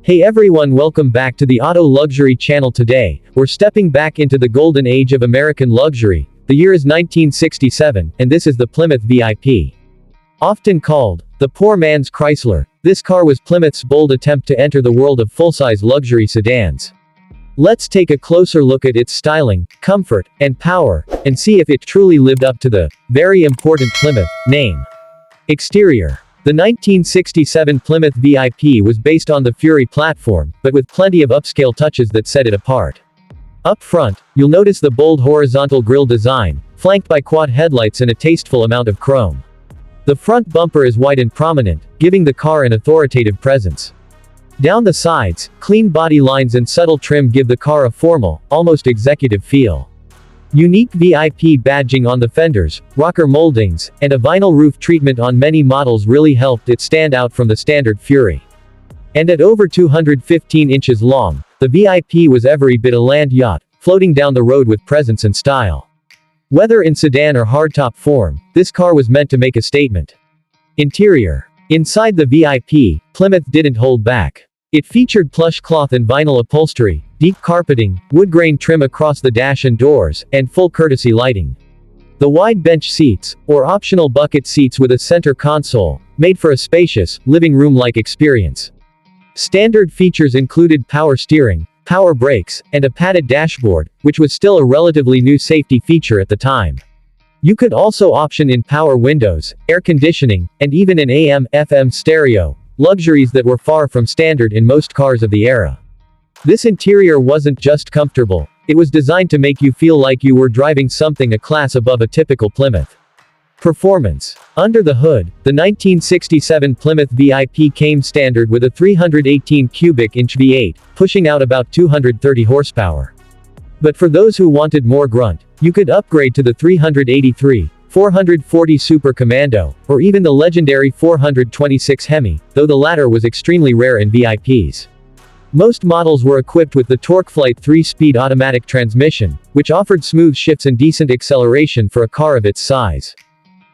Hey everyone, welcome back to the Auto Luxury channel. Today, we're stepping back into the golden age of American luxury. The year is 1967, and this is the Plymouth VIP. Often called the poor man's Chrysler, this car was Plymouth's bold attempt to enter the world of full-size luxury sedans. Let's take a closer look at its styling, comfort, and power, and see if it truly lived up to the very important Plymouth name. Exterior. The 1967 Plymouth VIP was based on the Fury platform, but with plenty of upscale touches that set it apart. Up front, you'll notice the bold horizontal grille design, flanked by quad headlights and a tasteful amount of chrome. The front bumper is wide and prominent, giving the car an authoritative presence. Down the sides, clean body lines and subtle trim give the car a formal, almost executive feel. Unique VIP badging on the fenders, rocker moldings, and a vinyl roof treatment on many models really helped it stand out from the standard Fury. And at over 215 inches long, the VIP was every bit a land yacht, floating down the road with presence and style. Whether in sedan or hardtop form, this car was meant to make a statement. Interior. Inside the VIP, Plymouth didn't hold back. It featured plush cloth and vinyl upholstery, deep carpeting, wood grain trim across the dash and doors, and full courtesy lighting. The wide bench seats, or optional bucket seats with a center console, made for a spacious, living room-like experience. Standard features included power steering, power brakes, and a padded dashboard, which was still a relatively new safety feature at the time. You could also option in power windows, air conditioning, and even an AM/FM stereo, luxuries that were far from standard in most cars of the era. This interior wasn't just comfortable, it was designed to make you feel like you were driving something a class above a typical Plymouth. Performance. Under the hood, the 1967 Plymouth VIP came standard with a 318 cubic inch V8, pushing out about 230 horsepower. But for those who wanted more grunt, you could upgrade to the 383, 440 Super Commando, or even the legendary 426 Hemi, though the latter was extremely rare in VIPs. Most models were equipped with the TorqueFlite 3-speed automatic transmission, which offered smooth shifts and decent acceleration for a car of its size.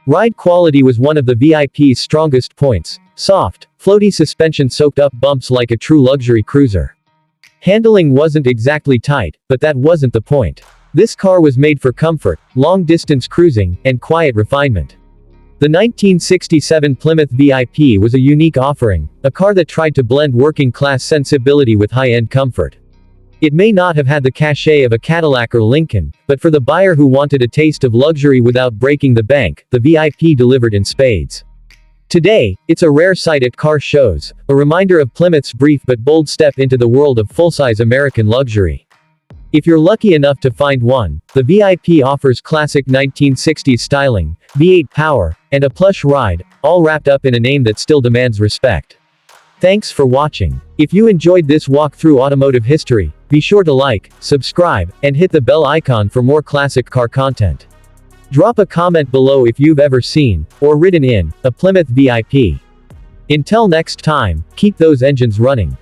Ride quality was one of the VIP's strongest points. Soft, floaty suspension soaked up bumps like a true luxury cruiser. Handling wasn't exactly tight, but that wasn't the point. This car was made for comfort, long-distance cruising, and quiet refinement. The 1967 Plymouth VIP was a unique offering, a car that tried to blend working-class sensibility with high-end comfort. It may not have had the cachet of a Cadillac or Lincoln, but for the buyer who wanted a taste of luxury without breaking the bank, the VIP delivered in spades. Today, it's a rare sight at car shows, a reminder of Plymouth's brief but bold step into the world of full-size American luxury. If you're lucky enough to find one, the VIP offers classic 1960s styling, V8 power, and a plush ride, all wrapped up in a name that still demands respect. Thanks for watching. If you enjoyed this walk through automotive history, be sure to like, subscribe, and hit the bell icon for more classic car content. Drop a comment below if you've ever seen, or ridden in, a Plymouth VIP. Until next time, keep those engines running.